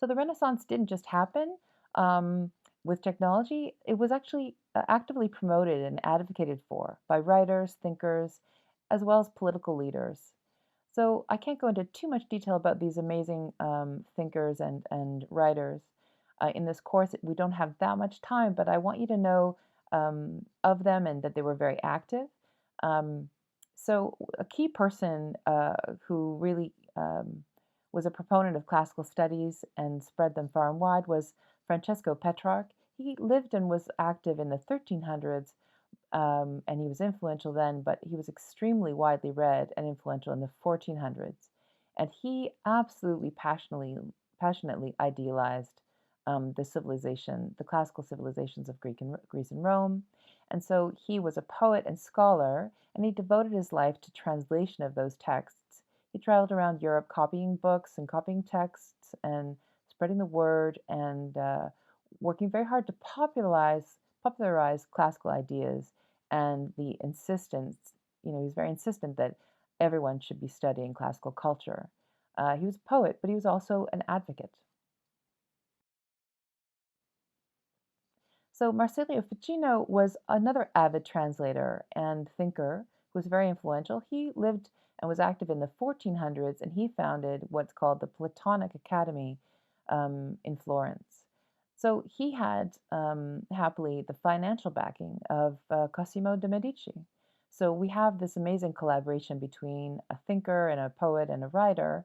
So the Renaissance didn't just happen um, with technology, it was actually actively promoted and advocated for by writers, thinkers, as well as political leaders. So I can't go into too much detail about these amazing thinkers and writers. In this course, we don't have that much time, but I want you to know of them and that they were very active. Um, so a key person who really was a proponent of classical studies and spread them far and wide was Francesco Petrarch. He lived and was active in the 1300s, and he was influential then, but he was extremely widely read and influential in the 1400s. And he absolutely passionately idealized the civilization, the classical civilizations of Greece and Rome. And so he was a poet and scholar, and he devoted his life to translation of those texts. He traveled around Europe copying books and copying texts and spreading the word and working very hard to popularize classical ideas and the insistence, he was very insistent that everyone should be studying classical culture. He was a poet, but he was also an advocate. So Marsilio Ficino was another avid translator and thinker who was very influential. He lived and was active in the 1400s, and he founded what's called the Platonic Academy in Florence. So he had happily the financial backing of Cosimo de' Medici. So we have this amazing collaboration between a thinker and a poet and a writer,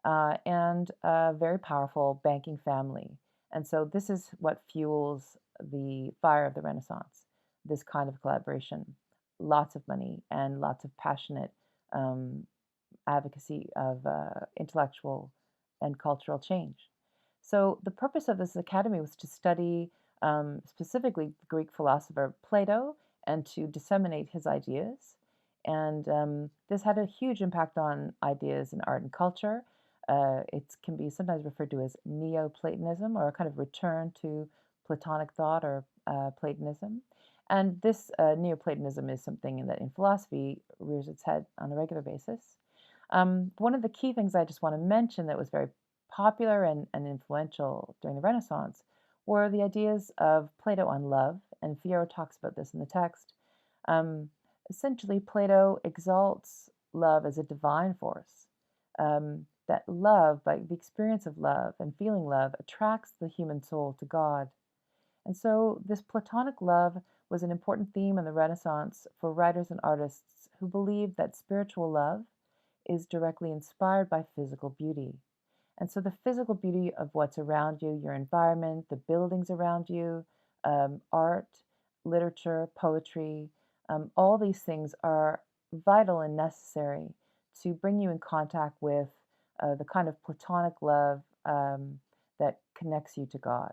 and a very powerful banking family. And so this is what fuels the fire of the Renaissance, this kind of collaboration. Lots of money and lots of passionate um, advocacy of intellectual and cultural change. So the purpose of this academy was to study specifically the Greek philosopher Plato and to disseminate his ideas. And this had a huge impact on ideas in art and culture. It can be sometimes referred to as Neoplatonism or a kind of return to Platonic thought or Platonism. And this Neoplatonism is something that in philosophy rears its head on a regular basis. One of the key things I just want to mention that was very popular and influential during the Renaissance were the ideas of Plato on love, and Fierro talks about this in the text. Um, Essentially, Plato exalts love as a divine force. That love, by the experience of love and feeling love, attracts the human soul to God. And so, this Platonic love was an important theme in the Renaissance for writers and artists who believed that spiritual love is directly inspired by physical beauty. And so the physical beauty of what's around you, your environment, the buildings around you, art, literature, poetry, all these things are vital and necessary to bring you in contact with the kind of platonic love that connects you to God.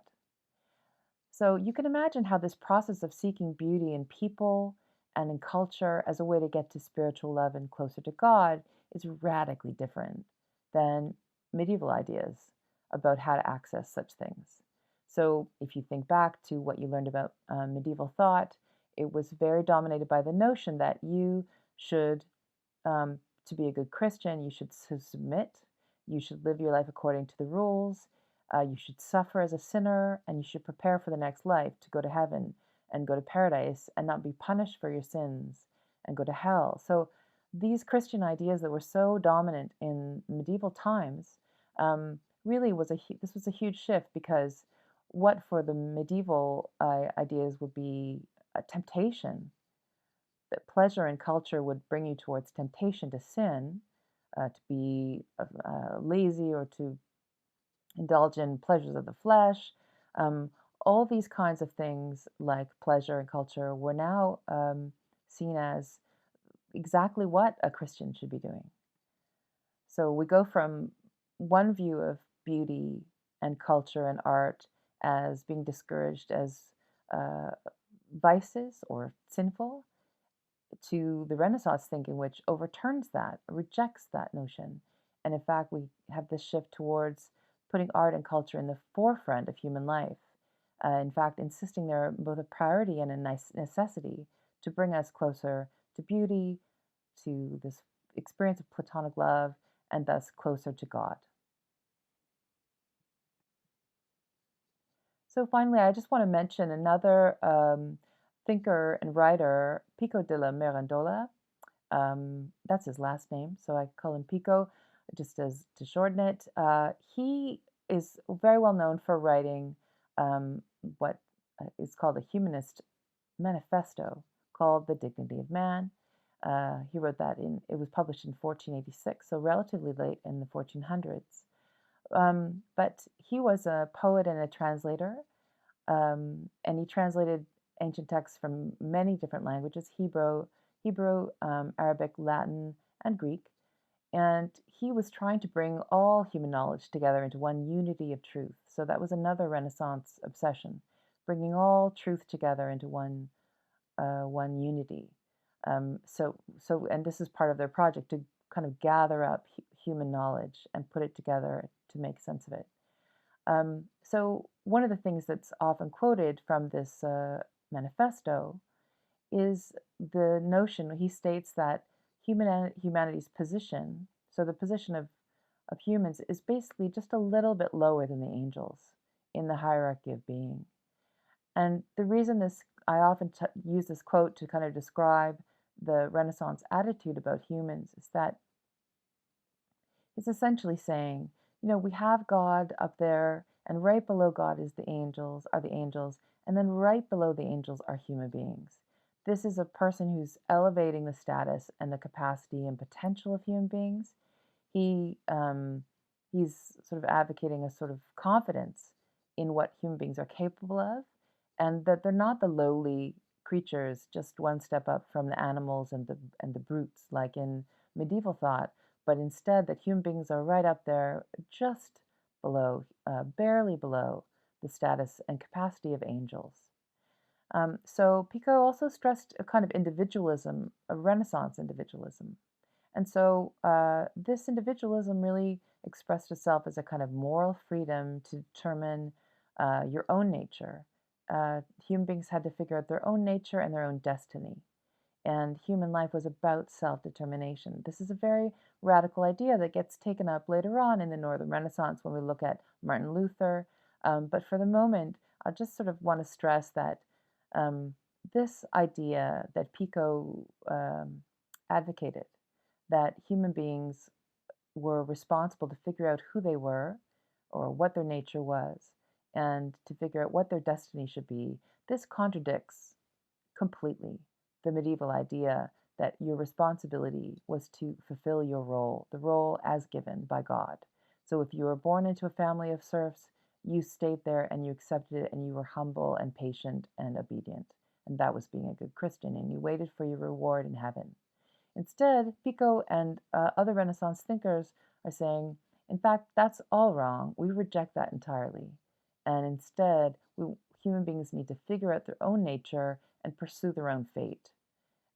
So you can imagine how this process of seeking beauty in people and in culture as a way to get to spiritual love and closer to God is radically different than medieval ideas about how to access such things. So if you think back to what you learned about medieval thought, it was very dominated by the notion that you should, to be a good Christian, you should submit, you should live your life according to the rules, you should suffer as a sinner, and you should prepare for the next life to go to heaven and go to paradise and not be punished for your sins and go to hell. So these Christian ideas that were so dominant in medieval times really this was a huge shift because what for the medieval ideas would be a temptation, that pleasure and culture would bring you towards temptation to sin, to be lazy or to indulge in pleasures of the flesh. Um, all these kinds of things, like pleasure and culture, were now seen as exactly what a Christian should be doing. So we go from one view of beauty and culture and art as being discouraged as uh, vices or sinful to the Renaissance thinking, which overturns that, rejects that notion. And in fact, we have this shift towards putting art and culture in the forefront of human life. In fact, insisting they're both a priority and a nice necessity to bring us closer to beauty, to this experience of platonic love, and thus closer to God. So finally, I just want to mention another thinker and writer, Pico della Mirandola. That's his last name, so I call him Pico, just as to shorten it. He is very well known for writing what is called a humanist manifesto called The Dignity of Man. He wrote that it was published in 1486, so relatively late in the 1400s. But he was a poet and a translator, and he translated ancient texts from many different languages: Hebrew, Arabic, Latin, and Greek. And he was trying to bring all human knowledge together into one unity of truth. So that was another Renaissance obsession, bringing all truth together into one unity. And this is part of their project to kind of gather up human knowledge and put it together to make sense of it. So one of the things that's often quoted from this manifesto is the notion. He states that humanity's position, so the position of humans, is basically just a little bit lower than the angels in the hierarchy of being. And the reason I often use this quote to kind of describe the Renaissance attitude about humans is that it's essentially saying, we have God up there, and right below God are the angels, and then right below the angels are human beings. This is a person who's elevating the status and the capacity and potential of human beings. He's sort of advocating a sort of confidence in what human beings are capable of, and that they're not the lowly creatures just one step up from the animals and the brutes like in medieval thought, but instead that human beings are right up there, just below, barely below the status and capacity of angels. So Pico also stressed a kind of individualism, a Renaissance individualism. And so this individualism really expressed itself as a kind of moral freedom to determine your own nature. Human beings had to figure out their own nature and their own destiny. And human life was about self-determination. This is a very radical idea that gets taken up later on in the Northern Renaissance when we look at Martin Luther. But for the moment, I just sort of want to stress that this idea that Pico advocated, that human beings were responsible to figure out who they were or what their nature was and to figure out what their destiny should be, this contradicts completely the medieval idea that your responsibility was to fulfill your role, the role as given by God. So if you were born into a family of serfs, you stayed there and you accepted it and you were humble and patient and obedient. And that was being a good Christian, and you waited for your reward in heaven. Instead, Pico and other Renaissance thinkers are saying, in fact, that's all wrong. We reject that entirely. And instead, human beings need to figure out their own nature and pursue their own fate.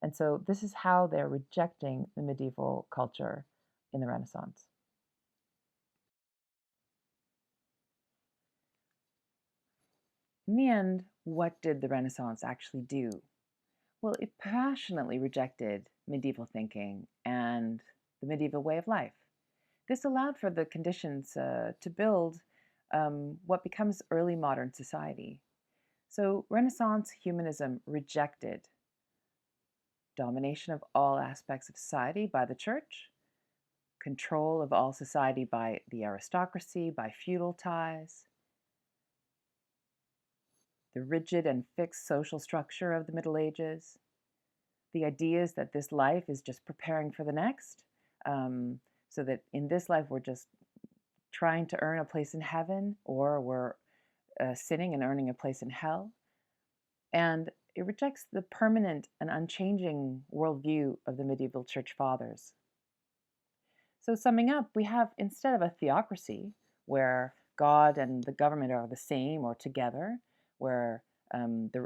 And so this is how they're rejecting the medieval culture in the Renaissance. In the end, what did the Renaissance actually do? Well, it passionately rejected medieval thinking and the medieval way of life. This allowed for the conditions to build what becomes early modern society. So Renaissance humanism rejected domination of all aspects of society by the church, control of all society by the aristocracy, by feudal ties, the rigid and fixed social structure of the Middle Ages, the ideas that this life is just preparing for the next, so that in this life we're just trying to earn a place in heaven, or we're sinning and earning a place in hell. And it rejects the permanent and unchanging worldview of the medieval church fathers. So summing up, we have, instead of a theocracy where God and the government are the same or together, where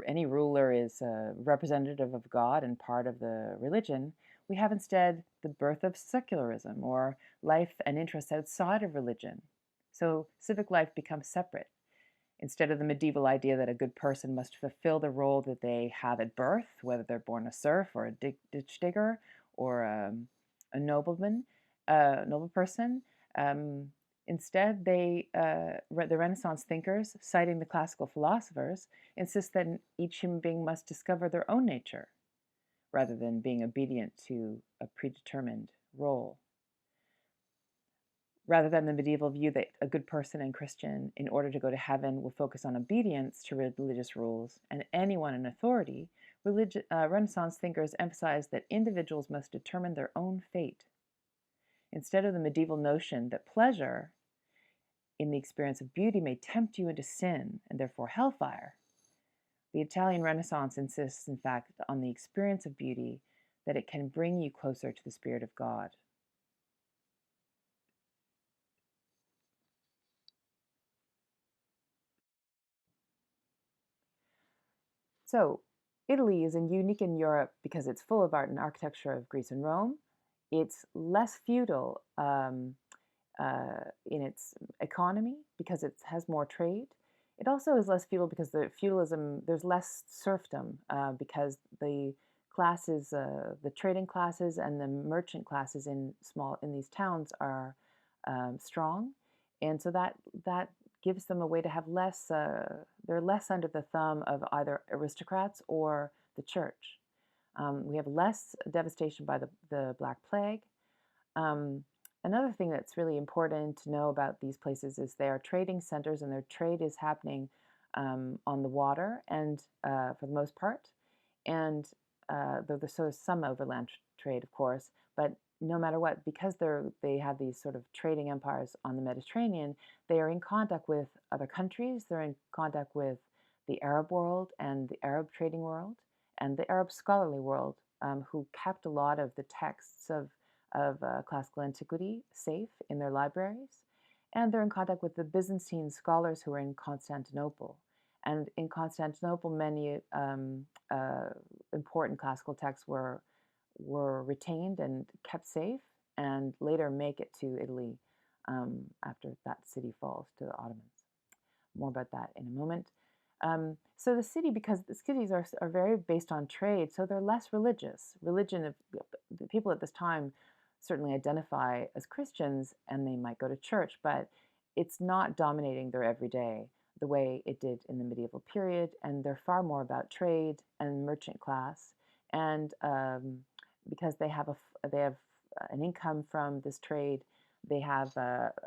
any ruler is a representative of God and part of the religion, we have instead the birth of secularism, or life and interests outside of religion. So civic life becomes separate. Instead of the medieval idea that a good person must fulfill the role that they have at birth, whether they're born a serf or a ditch digger or a nobleman, noble person, Instead, the Renaissance thinkers, citing the classical philosophers, insist that each human being must discover their own nature rather than being obedient to a predetermined role. Rather than the medieval view that a good person and Christian, in order to go to heaven, will focus on obedience to religious rules and anyone in authority, Renaissance thinkers emphasize that individuals must determine their own fate. Instead of the medieval notion that pleasure in the experience of beauty may tempt you into sin and therefore hellfire, the Italian Renaissance insists, in fact, on the experience of beauty, that it can bring you closer to the Spirit of God. So, Italy is unique in Europe because it's full of art and architecture of Greece and Rome. It's less feudal in its economy because it has more trade. It also is less feudal because there's less serfdom because the classes, the trading classes and the merchant classes in these towns are strong, and so that gives them a way to have less. They're less under the thumb of either aristocrats or the church. We have less devastation by the Black Plague. Um, Another thing that's really important to know about these places is they are trading centers, and their trade is happening on the water, and for the most part, and though there's sort of some overland trade, of course, but no matter what, because they have these sort of trading empires on the Mediterranean, they are in contact with other countries. They're in contact with the Arab world and the Arab trading world and the Arab scholarly world, who kept a lot of the texts of classical antiquity safe in their libraries. And they're in contact with the Byzantine scholars who are in Constantinople. And in Constantinople, many important classical texts were retained and kept safe, and later make it to Italy after that city falls to the Ottomans. More about that in a moment. So the city, because the cities are very based on trade, so they're less religious. Religion of the people at this time certainly identify as Christians, and they might go to church, but it's not dominating their everyday the way it did in the medieval period, and they're far more about trade and merchant class, and because they have an income from this trade, they have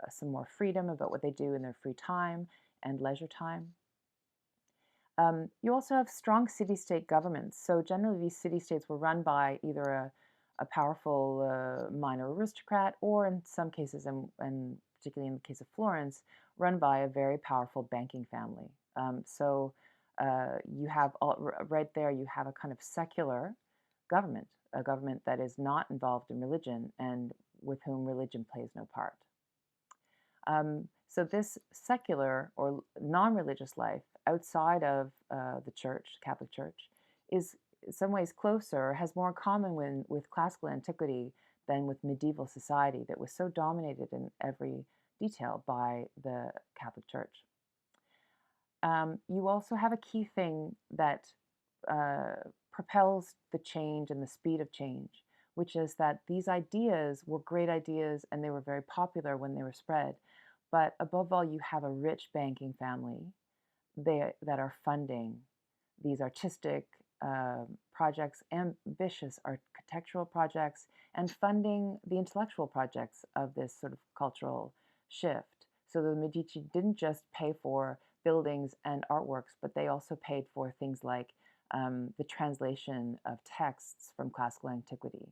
some more freedom about what they do in their free time and leisure time. You also have strong city-state governments. So generally, these city-states were run by either a powerful minor aristocrat, or in some cases, and particularly in the case of Florence, run by a very powerful banking family. So you have right there, you have a kind of secular government, a government that is not involved in religion and with whom religion plays no part. So this secular or non-religious life outside of the church, Catholic Church, is in some ways closer, has more in common with classical antiquity than with medieval society that was so dominated in every detail by the Catholic Church. You also have a key thing that propels the change and the speed of change, which is that these ideas were great ideas and they were very popular when they were spread. But above all, you have a rich banking family that are funding these artistic projects, ambitious architectural projects, and funding the intellectual projects of this sort of cultural shift. So the Medici didn't just pay for buildings and artworks, but they also paid for things like the translation of texts from classical antiquity.